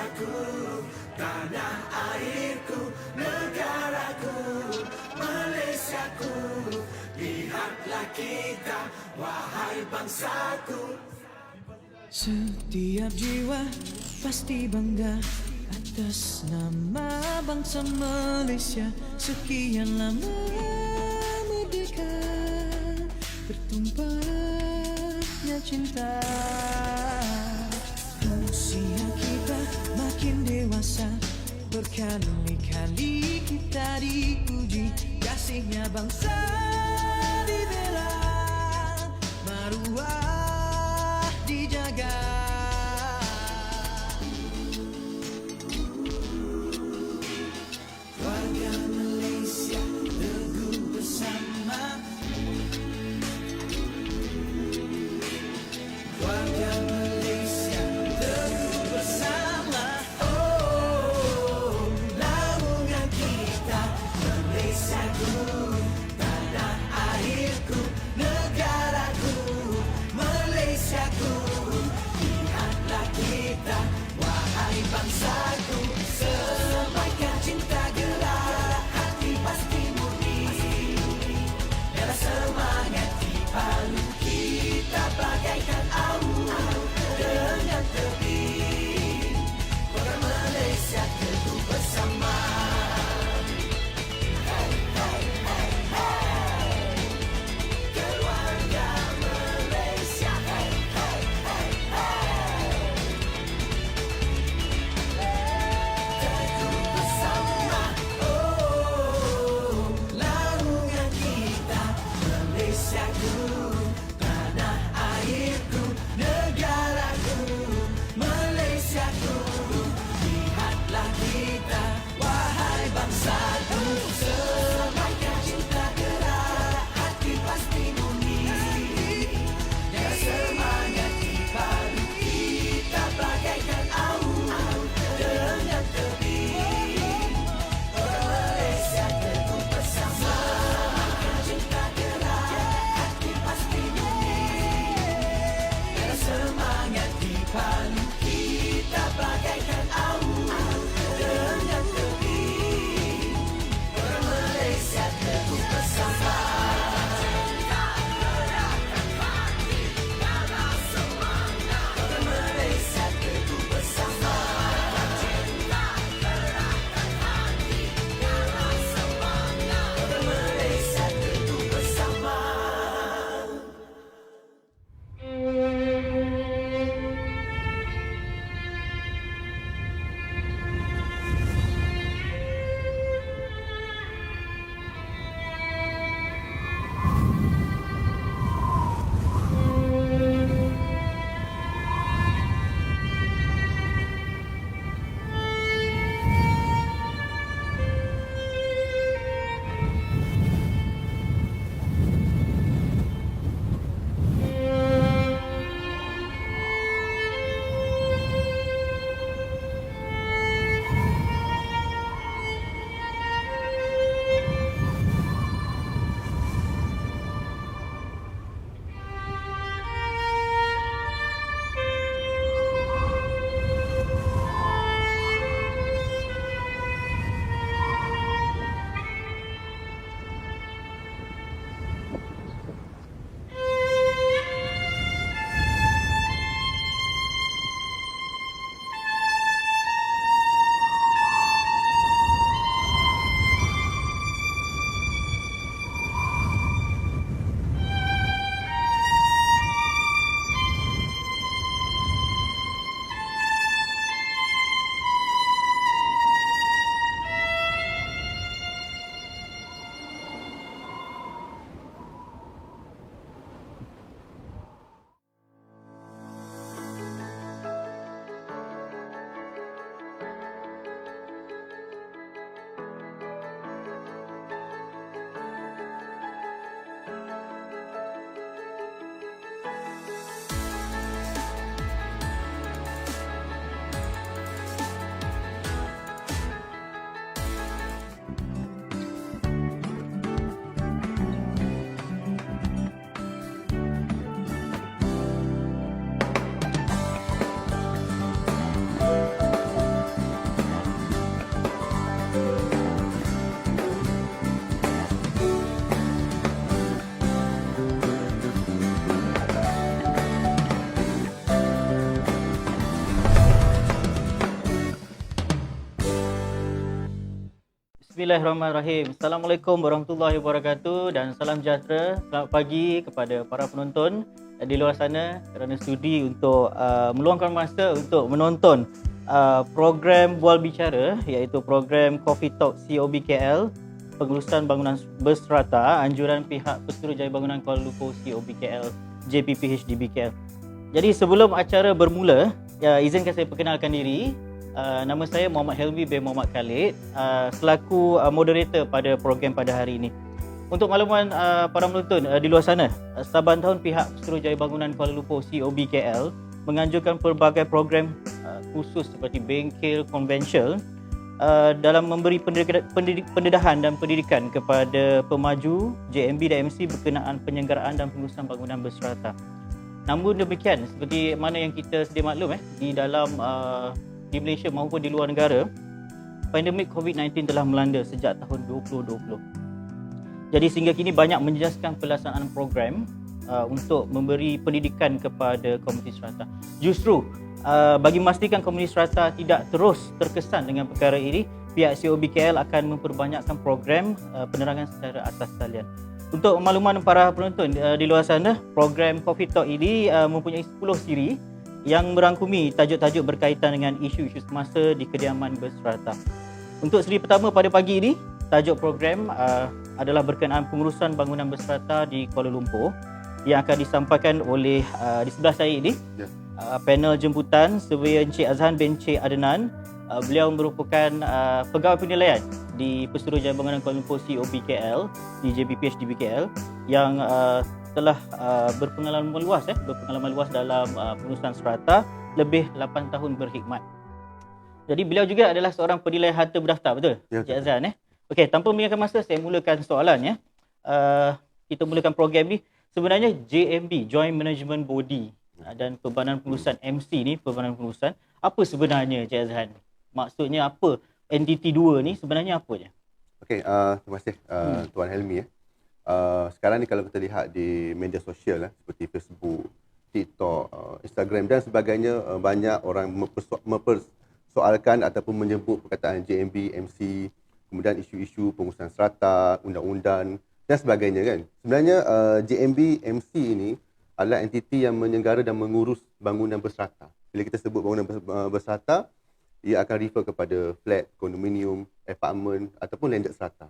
Malaysiaku, tanah airku, negaraku, Malaysiaku. Lihatlah kita, wahai bangsaku. Setiap jiwa pasti bangga atas nama bangsa Malaysia. Sekian lama merdeka, bertumpahnya cinta. Usia kita makin dewasa, berkali-kali kita diuji. Kasihnya bangsa dibela, maruah dijaga. Warga Malaysia teguh bersama, warga Malaysia teguh bersama. Oh, naungan kita Malaysiaku, Bismillahirrahmanirrahim. Assalamualaikum warahmatullahi wabarakatuh dan salam sejahtera. Selamat pagi kepada para penonton di luar sana kerana sudi untuk meluangkan masa untuk menonton program Bual Bicara, iaitu program Coffee Talk COBKL, pengurusan bangunan berserata anjuran pihak Pesuruhjaya Bangunan Kuala Lumpur COBKL JPPHDBKL. Jadi sebelum acara bermula, izinkan saya perkenalkan diri. Nama saya Muhammad Helmi bin Muhammad Khalid, selaku moderator pada program pada hari ini. Untuk makluman para penonton di luar sana, saban tahun pihak Pesuruhjaya Bangunan Kuala Lumpur COBKL menganjurkan pelbagai program khusus seperti bengkel konvensional dalam memberi pendedahan dan pendidikan kepada pemaju JMB dan MC berkenaan penyelenggaraan dan pengurusan bangunan berserata. Namun demikian, seperti mana yang kita sedia maklum di dalam di Malaysia maupun di luar negara, pandemik COVID-19 telah melanda sejak tahun 2020. Jadi sehingga kini banyak menjejaskan pelaksanaan program untuk memberi pendidikan kepada komuniti serata. Justru bagi memastikan komuniti serata tidak terus terkesan dengan perkara ini, pihak COBKL akan memperbanyakkan program penerangan secara atas talian. Untuk makluman para penonton di luar sana, program Coffee Talk ini mempunyai 10 siri yang merangkumi tajuk-tajuk berkaitan dengan isu-isu semasa di kediaman berserata. Untuk siri pertama pada pagi ini, tajuk program adalah berkenaan pengurusan bangunan berserata di Kuala Lumpur yang akan disampaikan oleh di sebelah saya ini, panel jemputan Surveyor Encik Azhan bin Encik Adnan. Beliau merupakan pegawai penilaian di Pesuruhjaya Bangunan Kuala Lumpur COBKL di JPPHDBKL yang telah berpengalaman luas dalam pengurusan serata, lebih 8 tahun berkhidmat. Jadi beliau juga adalah seorang penilai harta berdaftar, betul? Ya. Encik Azhan. Okey, tanpa membiarkan masa, saya mulakan soalan kita mulakan program ni. Sebenarnya JMB, Joint Management Body, dan Perbanan Pengurusan MC ni, Perbanan Pengurusan, apa sebenarnya Encik Azhan? Maksudnya apa? Entiti dua ni sebenarnya apa je? Okey, terima kasih Tuan Helmi. Sekarang ni kalau kita lihat di media sosial seperti Facebook, TikTok, Instagram dan sebagainya, banyak orang mempersoalkan ataupun menyebut perkataan JMB, MC, kemudian isu-isu pengurusan serata, undang-undang dan sebagainya kan. Sebenarnya JMB, MC ini adalah entiti yang menyenggara dan mengurus bangunan berserata. Bila kita sebut bangunan berserata, ia akan refer kepada flat, kondominium, apartment ataupun landed serata.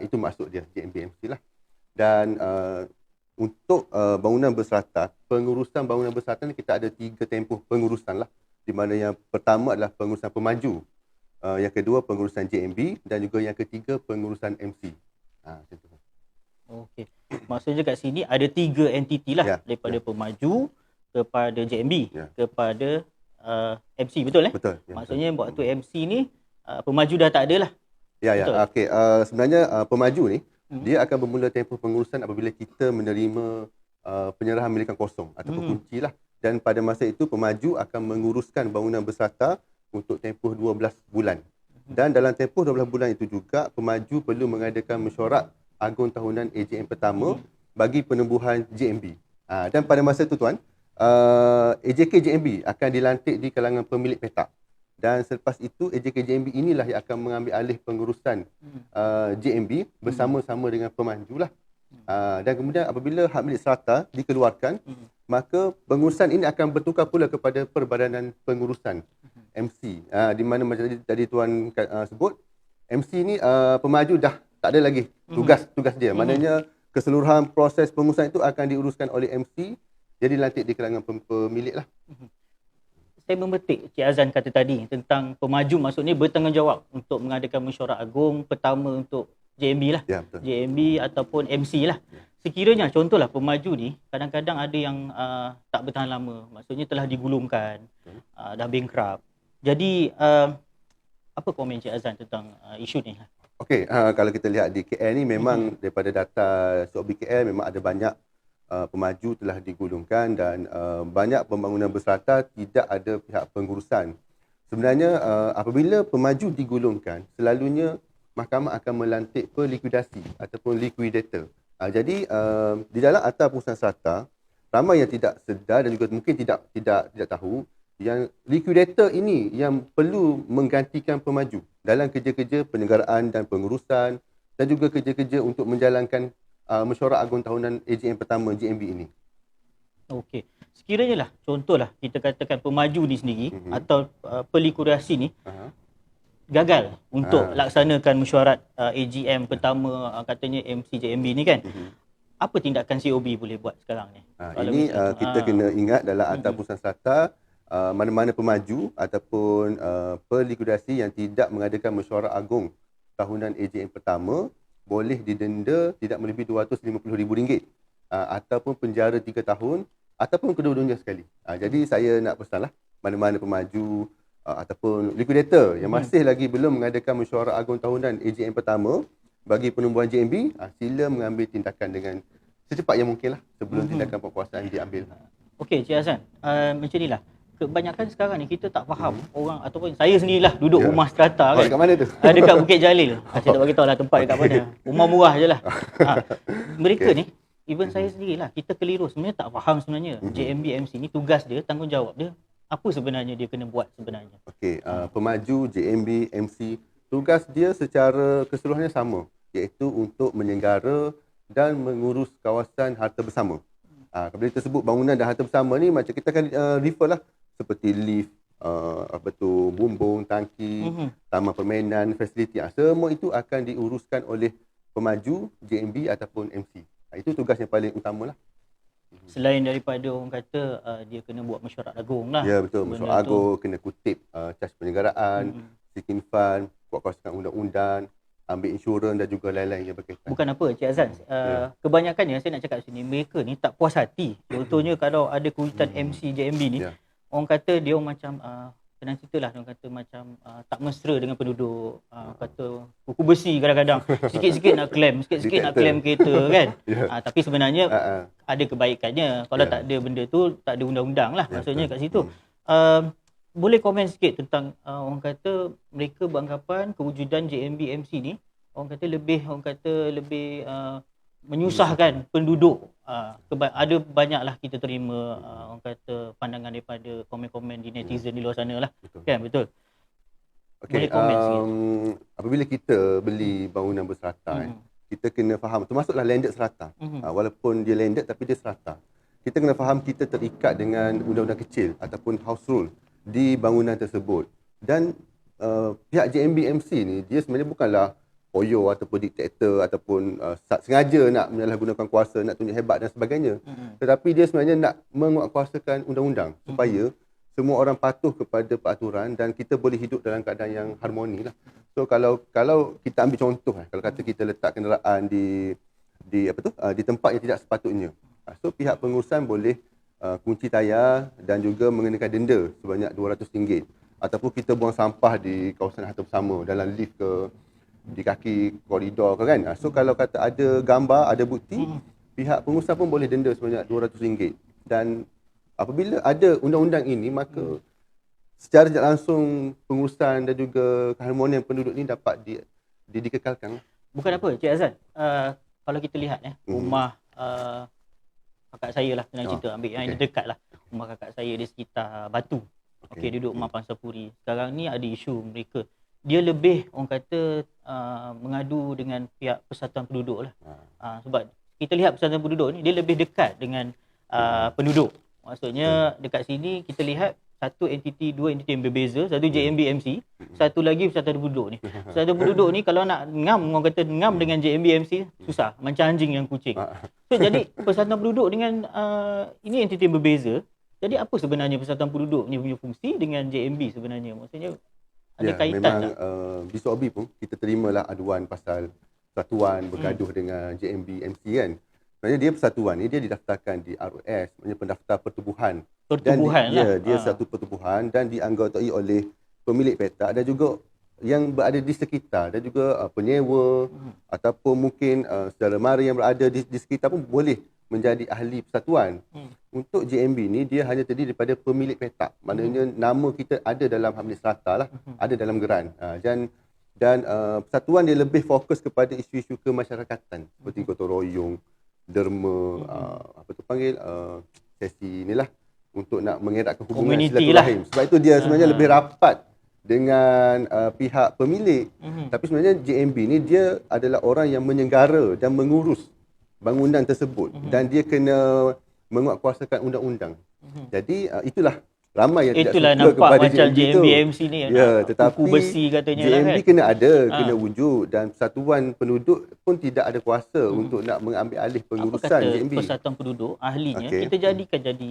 Itu maksud dia, JMB-MC lah. Dan untuk bangunan berserata, pengurusan bangunan berserata ni kita ada 3 tempoh pengurusan lah. Di mana yang pertama adalah pengurusan pemaju, yang kedua pengurusan JMB dan juga yang ketiga pengurusan MC. Macam tu. Okey. Maksudnya kat sini ada 3 entiti lah, daripada pemaju kepada JMB kepada MC, betul Betul. Maksudnya waktu MC ni pemaju dah tak ada lah. Okey, sebenarnya pemaju ni dia akan bermula tempoh pengurusan apabila kita menerima penyerahan milikan kosong ataupun kunci lah. Dan pada masa itu pemaju akan menguruskan bangunan berserata untuk tempoh 12 bulan. Dan dalam tempoh 12 bulan itu juga pemaju perlu mengadakan mesyuarat agung tahunan AJM pertama bagi penubuhan JMB. Dan pada masa itu tuan, AJK JMB akan dilantik di kalangan pemilik petak. Dan selepas itu AJK JMB inilah yang akan mengambil alih pengurusan JMB bersama-sama dengan pemanju lah. Dan kemudian apabila hak milik serata dikeluarkan, maka pengurusan ini akan bertukar pula kepada Perbadanan Pengurusan MC. Di mana macam tadi tuan sebut, MC ni pemaju dah tak ada lagi tugas dia. Maknanya keseluruhan proses pengurusan itu akan diuruskan oleh MC, jadi dilantik di kalangan pemilik lah. Saya memetik Cik Azhan kata tadi tentang pemaju, maksudnya bertanggungjawab untuk mengadakan mesyuarat agung pertama untuk JMB lah. Ya, betul. JMB ataupun MC lah. Sekiranya contohlah pemaju ni kadang-kadang ada yang tak bertahan lama, maksudnya telah digulungkan, dah bankrupt. Jadi apa komen Cik Azhan tentang isu ni? Okey, kalau kita lihat di KL ni memang daripada data COBKL memang ada banyak pemaju telah digulungkan dan banyak pembangunan berserata tidak ada pihak pengurusan. Sebenarnya apabila pemaju digulungkan, selalunya mahkamah akan melantik pelikuidasi ataupun liquidator. Jadi di dalam Akta Pengurusan Serata, ramai yang tidak sedar dan juga mungkin tidak tahu yang liquidator ini yang perlu menggantikan pemaju dalam kerja-kerja penyelenggaraan dan pengurusan dan juga kerja-kerja untuk menjalankan mesyuarat agung tahunan AGM pertama GMB ini. Okey. Sekiranya lah, contohlah kita katakan pemaju ni sendiri atau pelikurasi ni gagal untuk laksanakan mesyuarat AGM pertama katanya MCJMB ni kan. Apa tindakan COB boleh buat sekarang ni? Ini kita kena ingat dalam Akta Perusahaan Strata, mana-mana pemaju ataupun pelikuidasi yang tidak mengadakan mesyuarat agung tahunan AGM pertama boleh didenda tidak melebihi RM250,000 ataupun penjara 3 tahun ataupun kedua-duanya sekali. Jadi saya nak pesanlah mana-mana pemaju ataupun liquidator yang masih lagi belum mengadakan mesyuarat agung tahunan AGM pertama bagi penubuhan JMB, sila mengambil tindakan dengan secepat yang mungkin lah sebelum tindakan penguasaan diambil. Okey, Cik Hassan, macam ni lah. Kebanyakan sekarang ni kita tak faham orang ataupun saya sendirilah duduk rumah strata kan. Dekat mana tu? Dekat Bukit Jalil. Saya tak bagi tahu lah tempat dekat mana. Rumah murah je lah. Mereka ni, even saya sendirilah, kita keliru. Sebenarnya tak faham sebenarnya. JMB MC ni tugas dia, tanggungjawab dia. Apa sebenarnya dia kena buat sebenarnya? Okey, pemaju JMB MC, tugas dia secara keseluruhannya sama, iaitu untuk menyenggara dan mengurus kawasan harta bersama. Bila kita sebut bangunan dan harta bersama ni, macam kita akan refer lah seperti lift, bumbung, tangki, taman permainan, fasiliti. Semua itu akan diuruskan oleh pemaju JMB ataupun MC. Itu tugas yang paling utama lah. Selain daripada orang kata dia kena buat mesyuarat agung lah. Ya, betul. Mesyuarat agung, kena kutip cas penyelenggaraan, sinking fund, buat kawasan undang-undang, ambil insurans dan juga lain-lain yang berkaitan. Bukan apa, Cik Azan. Kebanyakannya saya nak cakap sini, mereka ni tak puas hati. Contohnya kalau ada kewitan MC JMB ni, orang kata dia orang macam senang cerita lah, orang kata macam tak mesra dengan penduduk, kata kuku besi kadang-kadang, sikit-sikit nak klaim, sikit-sikit nak klaim kereta kan. Tapi sebenarnya ada kebaikannya. Kalau tak ada benda tu, tak ada undang-undang lah maksudnya kat situ. Boleh komen sikit tentang orang kata mereka beranggapan kewujudan JMB MC ni orang kata lebih menyusahkan penduduk. Ada banyaklah kita terima orang kata pandangan daripada komen-komen di netizen di luar sana lah. Kan, betul? Boleh komen sikit. Apabila kita beli bangunan berserata, kita kena faham, termasuklah landed serata. Walaupun dia landed tapi dia serata. Kita kena faham kita terikat dengan undang-undang kecil ataupun house rule di bangunan tersebut. Dan pihak JMB MC ni, dia sebenarnya bukanlah poyo ataupun diktator ataupun sengaja nak menyalahgunakan kuasa, nak tunjuk hebat dan sebagainya. Tetapi dia sebenarnya nak menguatkuasakan undang-undang supaya semua orang patuh kepada peraturan dan kita boleh hidup dalam keadaan yang harmoni lah. So kalau kita ambil contoh, kalau kata kita letak kenderaan di tempat yang tidak sepatutnya. So pihak pengurusan boleh kunci tayar dan juga mengenakan denda sebanyak RM200. Ataupun kita buang sampah di kawasan harta bersama dalam lift ke, di kaki koridor ke kan. So kalau kata ada gambar, ada bukti, pihak pengurusan pun boleh denda sebanyak RM200. Dan apabila ada undang-undang ini, maka secara tidak langsung pengurusan dan juga keharmonian penduduk ni dapat dikekalkan. Bukan apa, Cik Azan. Kalau kita lihat rumah kakak saya lah, senang cerita, ambil yang dekat lah. Rumah kakak saya di sekitar Batu. Duduk rumah Pansapuri. Sekarang ni ada isu mereka. Dia lebih orang kata mengadu dengan pihak Persatuan Penduduk lah. Sebab kita lihat Persatuan Penduduk ni dia lebih dekat dengan penduduk. Maksudnya dekat sini kita lihat dua entiti yang berbeza. Satu JMB MC, satu lagi Persatuan Penduduk ni. Persatuan Penduduk ni kalau nak orang kata ngam dengan JMB MC susah, macam anjing yang kucing. So jadi Persatuan Penduduk dengan ini entiti yang berbeza. Jadi apa sebenarnya Persatuan Penduduk ni punya fungsi dengan JMB sebenarnya? Maksudnya ada kaitan memang, tak? BSOB pun kita terimalah aduan pasal persatuan bergaduh dengan JMB MC kan. Sebenarnya dia persatuan ni dia didaftarkan di ROS, maksudnya pendaftar pertubuhan. Pertubuhan lah. Dia satu pertubuhan dan dianggotai oleh pemilik petak dan juga yang berada di sekitar dan juga penyewa ataupun mungkin saudara mara yang berada di sekitar pun boleh menjadi ahli persatuan. Untuk JMB ni dia hanya terdiri daripada pemilik petak. Maknanya nama kita ada dalam Hak Milik Strata lah, ada dalam geran. Dan persatuan dia lebih fokus kepada isu-isu kemasyarakatan seperti gotong royong, derma, sesi inilah untuk nak mengeratkan hubungan Community lah. silaturahim. Sebab itu dia sebenarnya lebih rapat dengan pihak pemilik. Tapi sebenarnya JMB ni dia adalah orang yang menyenggara dan mengurus bangunan tersebut dan dia kena menguatkuasakan undang-undang. Jadi itulah ramai yang Itulah tidak suka nampak kepada macam JMB tu. JMB-MC ni Ya, tetapi kuku besi katanya lah JMB kan. kena ada, kena wujud dan persatuan penduduk pun tidak ada kuasa untuk nak mengambil alih Apa pengurusan kata JMB. persatuan penduduk ahlinya Okey. kita jadikan jadi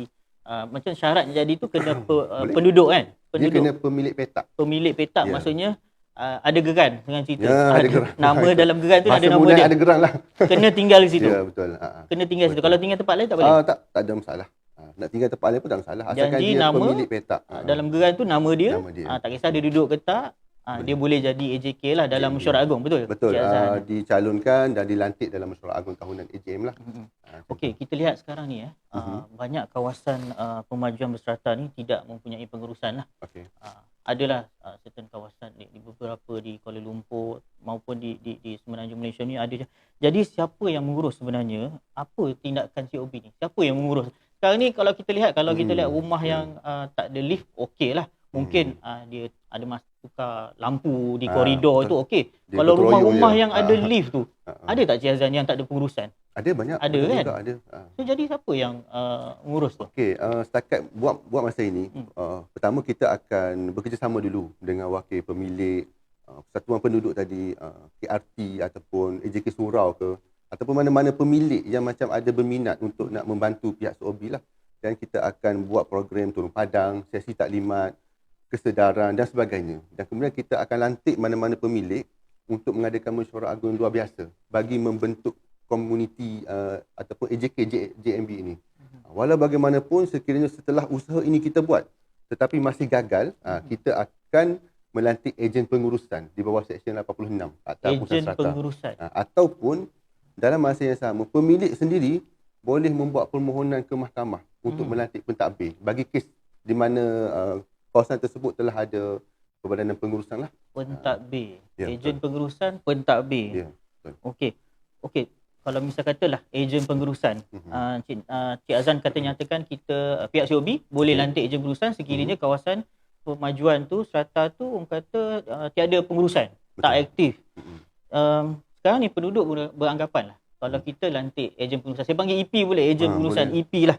macam syarat jadi tu kena Boleh. penduduk kan. Dia Penduduk kena pemilik petak. pemilik petak Ya. maksudnya ada geran dengan cerita. Ya, ada geran. Nama dalam geran tu ada Bahasa nama Brunei dia. ada geran lah. Kena tinggal di situ. Ya, betul. Kena tinggal di situ. Kalau tinggal tempat lain tak boleh. Tak ada masalah. Nak tinggal tempat lain pun tak masalah. Asalkan Janji dia nama, pemilik petak. Dalam geran tu nama dia. Nama dia. Tak kisah dia duduk ke tak. Dia boleh jadi AJK lah dalam mesyuarat agung, betul? Betul. Cik Azhan. Dicalonkan dan dilantik dalam mesyuarat agung tahunan AJM lah. Okey, kita lihat sekarang ni banyak kawasan pemajuan berserata ni tidak mempunyai pengurusan lah. Okey. Adalah certain kawasan di beberapa di Kuala Lumpur maupun di semenanjung Malaysia ni ada. Jadi siapa yang mengurus sebenarnya? Apa tindakan COB ni? Siapa yang mengurus? Sekarang ni kalau kita lihat rumah yang tak ada lift, okey lah. Mungkin dia ada masa tukar lampu di koridor tu okey. Dia Kalau gotong rumah-rumah royong je. yang ada lift tu, ada tak Cik Azhan yang tak ada pengurusan? Ada banyak. Ada betul kan? Juga, ada. So jadi siapa yang mengurus tu? Okey, setakat buat masa ini, pertama kita akan bekerjasama dulu dengan wakil pemilik persatuan penduduk tadi, KRT ataupun AJK Surau ke, ataupun mana-mana pemilik yang macam ada berminat untuk nak membantu pihak SOB lah. Dan kita akan buat program turun padang, sesi taklimat, kesedaran dan sebagainya. Dan kemudian kita akan lantik mana-mana pemilik untuk mengadakan mesyuarat agung luar biasa bagi membentuk komuniti ataupun AJK JMB ini. Walau bagaimanapun sekiranya setelah usaha ini kita buat tetapi masih gagal, kita akan melantik ejen pengurusan di bawah Seksyen 86 Akta Pusat Ejen Serata. pengurusan. Ataupun dalam masa yang sama pemilik sendiri boleh membuat permohonan ke mahkamah untuk melantik pentadbir bagi kes di mana kawasan tersebut telah ada perbadanan pengurusan lah. Pentadbir. Ya, Ejen pengurusan, pentadbir. Ya, betul. Okey. Kalau misal katalah ejen pengurusan, Cik Azhan kata nyatakan kita pihak COB boleh lantik ejen pengurusan sekiranya kawasan pemajuan tu strata tu orang kata tiada pengurusan, tak aktif. Sekarang ni penduduk beranggapan lah kalau kita lantik ejen pengurusan, saya panggil EP boleh, ejen pengurusan boleh. EP lah.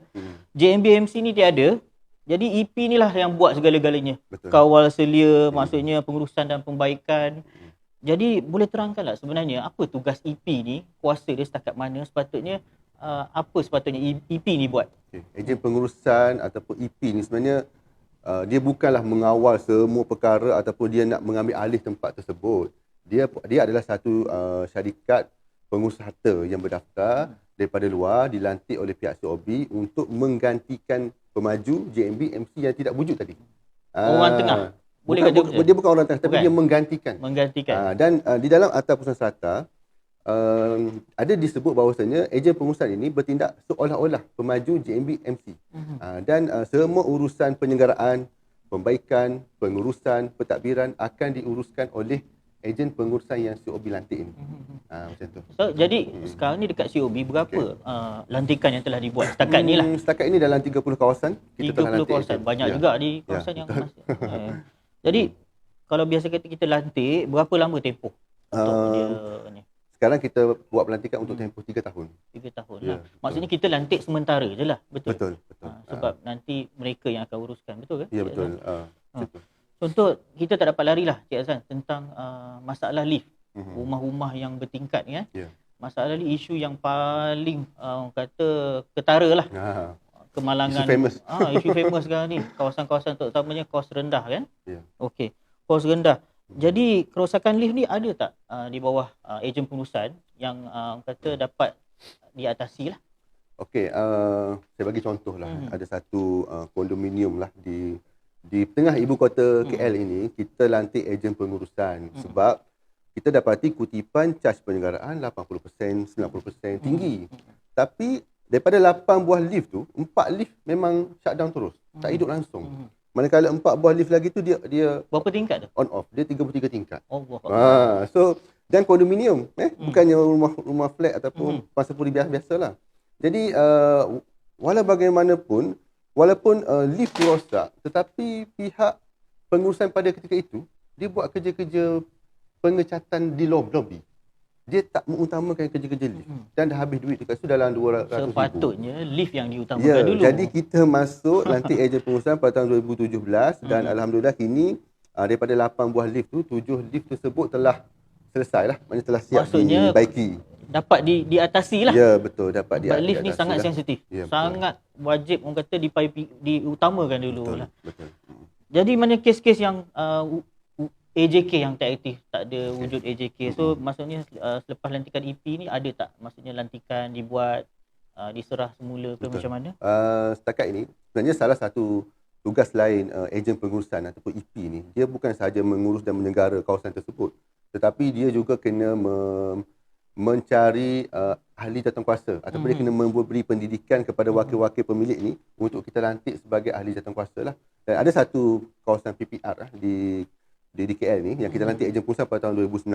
JMB-MC ni tiada. Jadi EP ni lah yang buat segala-galanya. Betul. Kawal selia, maksudnya pengurusan dan pembaikan. Jadi boleh terangkanlah sebenarnya apa tugas EP ni, kuasa dia setakat mana, sepatutnya apa sepatutnya EP ni buat? Okay. Ejen pengurusan ataupun EP ni sebenarnya dia bukanlah mengawal semua perkara ataupun dia nak mengambil alih tempat tersebut. Dia adalah satu syarikat pengusaha yang berdaftar daripada luar, dilantik oleh pihak COB untuk menggantikan pemaju JMB MC yang tidak wujud tadi. Orang tengah. Boleh kata betul? Dia bukan orang tengah tapi Bukan. dia menggantikan. Dan di dalam Akta Pusat Serata ada disebut bahawasanya ejen pengurusan ini bertindak seolah-olah pemaju JMB MC. Dan semua urusan penyelenggaraan, pembaikan, pengurusan, pentadbiran akan diuruskan oleh ejen pengurusan yang COB lantik ini. Macam tu. So, jadi sekarang ni dekat COB berapa lantikan yang telah dibuat setakat ni lah? Setakat ini dalam 30 kawasan kita telah 30 lantik kawasan. ejen. Banyak Ya. juga di kawasan yang masih. Jadi kalau biasa kita lantik, berapa lama tempoh untuk dia ni? Sekarang kita buat pelantikan untuk tempoh 3 tahun. 3 tahun Ya, lah. Maksudnya kita lantik sementara je lah. Betul? Betul. Sebab nanti mereka yang akan uruskan. Betul ke? Ya, betul. Betul. Contoh, kita tak dapat lari lah Cik Azhan tentang masalah lift. Rumah-rumah yang bertingkat ni kan. Ya. Masalah ni isu yang paling orang kata ketara lah. Kemalangan. Isu famous. Isu famous sekarang ni. Kawasan-kawasan terutamanya kos rendah kan. Ya. Okey. Kos rendah. Jadi kerosakan lift ni ada tak di bawah ejen pengurusan yang orang kata dapat diatasi lah? Okey, saya bagi contoh lah. Ada satu kondominium lah di tengah ibu kota KL ini, kita lantik ejen pengurusan sebab kita dapati kutipan caj penyelenggaraan 80%, 90% tinggi. Tapi daripada 8 buah lift tu, 4 lift memang shutdown terus, tak hidup langsung. Manakala 4 buah lift lagi tu dia Berapa tingkat tu? on off, dia 33 tingkat. Allah. So dan kondominium bukannya rumah flat ataupun pasapuri biasa-biasalah. Jadi walau bagaimanapun walaupun lift tu rosak, tetapi pihak pengurusan pada ketika itu dia buat kerja-kerja pengecatan di lobby. Dia tak mengutamakan kerja-kerja lift dan dah habis duit dekat situ dalam 200,000. Sepatutnya lift yang diutamakan Ya, dulu. jadi kita masuk lantik ejen pengurusan pada tahun 2017 dan alhamdulillah kini daripada 8 buah lift tu, 7 lift tersebut telah selesai lah. Maknanya telah siap Maksudnya, dibaiki. dapat diatasi lah. Ya, betul, dapat Sebab lift ni diatasi sangat lah. sensitif. Ya, betul. Sangat wajib orang kata diutamakan dulu Betul, lah. betul. Jadi mana kes-kes yang AJK yang tak aktif, tak ada wujud AJK. So maksudnya selepas lantikan EP ni ada tak? Maksudnya lantikan dibuat, diserah semula ke Betul. macam mana? Setakat ini sebenarnya salah satu tugas lain ejen pengurusan ataupun EP ni, dia bukan sahaja mengurus dan menyenggara kawasan tersebut, tetapi dia juga kena mencari ahli jawatankuasa ataupun dia kena memberi pendidikan kepada wakil-wakil pemilik ni untuk kita lantik sebagai ahli jawatankuasa lah. Dan ada satu kawasan PPR lah di KL ni yang kita lantik ejen pengurusan pada tahun 2019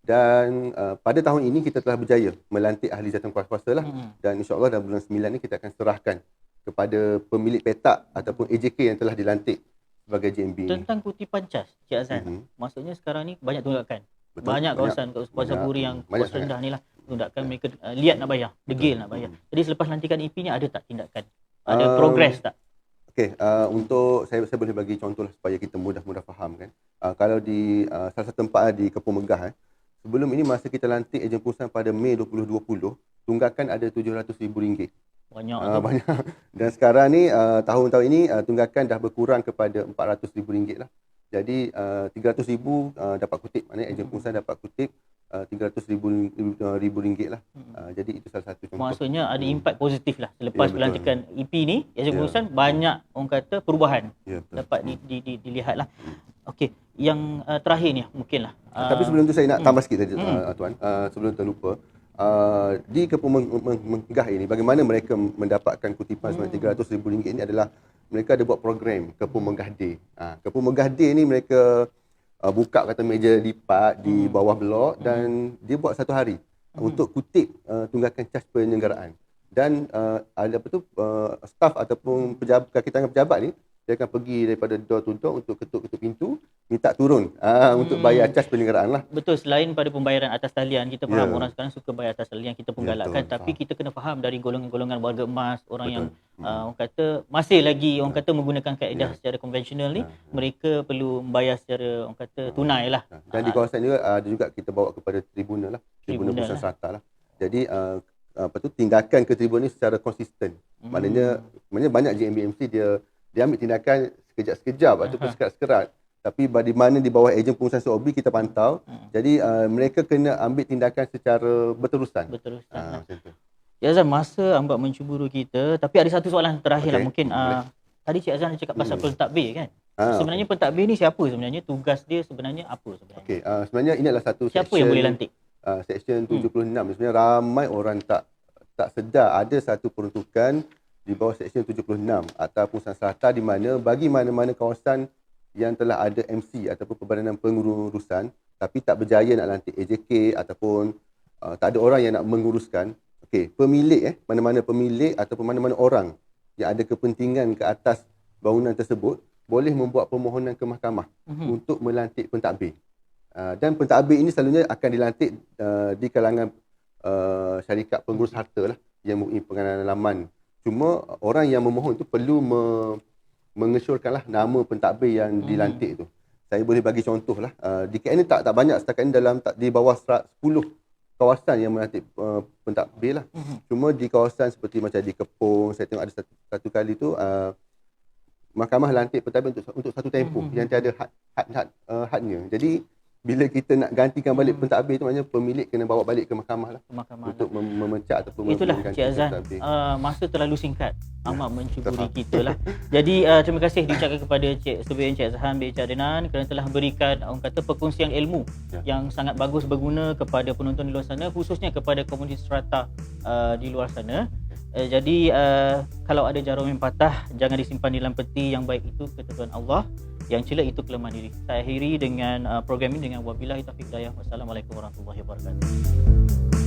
dan pada tahun ini kita telah berjaya melantik ahli jawatankuasa lah dan insya-Allah dalam bulan 9 ni kita akan serahkan kepada pemilik petak ataupun AJK yang telah dilantik sebagai JMB ni. Tentang kutipan cas, Cik Azhan. Maksudnya sekarang ni banyak tunggakan. Betul, Banyak kawasan kawasan Puri yang banyak kawasan rendah ni lah tunggakan mereka lihat nak bayar, degil nak bayar. Jadi selepas lantikan EP ni ada tak tindakan? Ada progress tak? Okey, untuk saya boleh bagi contoh lah supaya kita mudah faham kan. Kalau di salah satu tempat di Kepung Megah sebelum ini masa kita lantik ejen pengurusan pada Mei 2020, tunggakan ada RM700,000. Banyak Banyak. Dan sekarang ni tahun-tahun ini tunggakan dah berkurang kepada RM400,000 lah. Jadi RM300,000 dapat kutip. Maknanya ejen pengurusan dapat kutip RM300,000 lah. Jadi itu salah satu contoh. Maksudnya ada impak positif lah selepas Ya, betul. pelantikan EP ni, ejen Ya. pengurusan banyak orang kata perubahan Ya, betul. dapat dilihat lah. Okey, yang terakhir ni mungkin lah. Tapi sebelum tu saya nak tambah sikit saja Tuan, sebelum terlupa. Di Kepung Megah ini bagaimana mereka mendapatkan kutipan sebanyak RM300,000 ini adalah mereka ada buat program Kepung Megah Day. Kepung Megah Day ni mereka buka kata meja lipat di bawah blok dan dia buat satu hari untuk kutip tunggakan cas penyelenggaraan. Dan ada apa tu staf ataupun kakitangan pejabat ni dia akan pergi daripada door to door untuk ketuk-ketuk pintu minta turun untuk bayar cas penyelenggaraan lah. Betul, selain pada pembayaran atas talian, kita faham Ya. orang sekarang suka bayar atas talian, kita pun Ya, galakkan, betul, tapi faham. kita kena faham dari golongan-golongan warga emas, orang Betul. yang orang kata masih lagi orang kata menggunakan kaedah Ya. secara konvensional ni, mereka perlu membayar secara orang kata tunai lah. Dan di kawasan juga ada juga kita bawa kepada tribunal lah, tribunal Tribunal Pusat lah. Serata lah. Jadi tindakan ke tribunal ni secara konsisten. Maknanya banyak JMBMC dia ambil tindakan sekejap-sekejap ataupun sekerat-sekerat. Tapi di mana di bawah ejen pengurusan SOB kita pantau. Jadi mereka kena ambil tindakan secara berterusan. Betul Ustaz. Macam tu. Cik Azan, masa ambat mencuburu kita, tapi ada satu soalan terakhir lah Okey, mungkin. boleh. Tadi Cik Azan cakap pasal pentadbir kan? Ah, Sebenarnya pentadbir ni siapa sebenarnya? Tugas dia sebenarnya apa sebenarnya? Okey, sebenarnya ini adalah satu Siapa section, yang boleh lantik? Section 76 ni sebenarnya ramai orang tak sedar ada satu peruntukan di bawah Seksyen 76 Akta Pengurusan Serata di mana bagi mana-mana kawasan yang telah ada MC ataupun Perbadanan Pengurusan tapi tak berjaya nak lantik AJK ataupun tak ada orang yang nak menguruskan. Okey, pemilik mana-mana pemilik ataupun mana-mana orang yang ada kepentingan ke atas bangunan tersebut boleh membuat permohonan ke mahkamah untuk melantik pentadbir. Dan pentadbir ini selalunya akan dilantik di kalangan syarikat pengurus harta lah yang mempunyai pengalaman. Cuma orang yang memohon tu perlu mengesyorkanlah nama pentadbir yang dilantik tu. Saya boleh bagi contoh lah. Di KL ni tak banyak setakat ni di bawah 10 kawasan yang melantik pentadbir lah. Cuma di kawasan seperti macam di Kepung, saya tengok ada satu kali tu mahkamah lantik pentadbir untuk satu tempoh yang tiada hadnya. Jadi bila kita nak gantikan balik pentadbir tu maknanya pemilik kena bawa balik ke mahkamah lah Mahkamah untuk memecah ataupun Itulah mengganti Cik Azan, pentadbir. masa terlalu singkat, amat mencuburi faham. kita lah. Jadi terima kasih diucapkan kepada Cik Azhan bin Adenan kerana telah berikan orang kata perkongsian ilmu yang sangat bagus berguna kepada penonton di luar sana, khususnya kepada komuniti strata di luar sana. Jadi kalau ada jarum yang patah, jangan disimpan di dalam peti, yang baik itu ketentuan Allah, yang jelek itu kelemahan diri. Saya akhiri dengan program ini dengan wabillahi taufiq hidayah. Wassalamualaikum warahmatullahi wabarakatuh.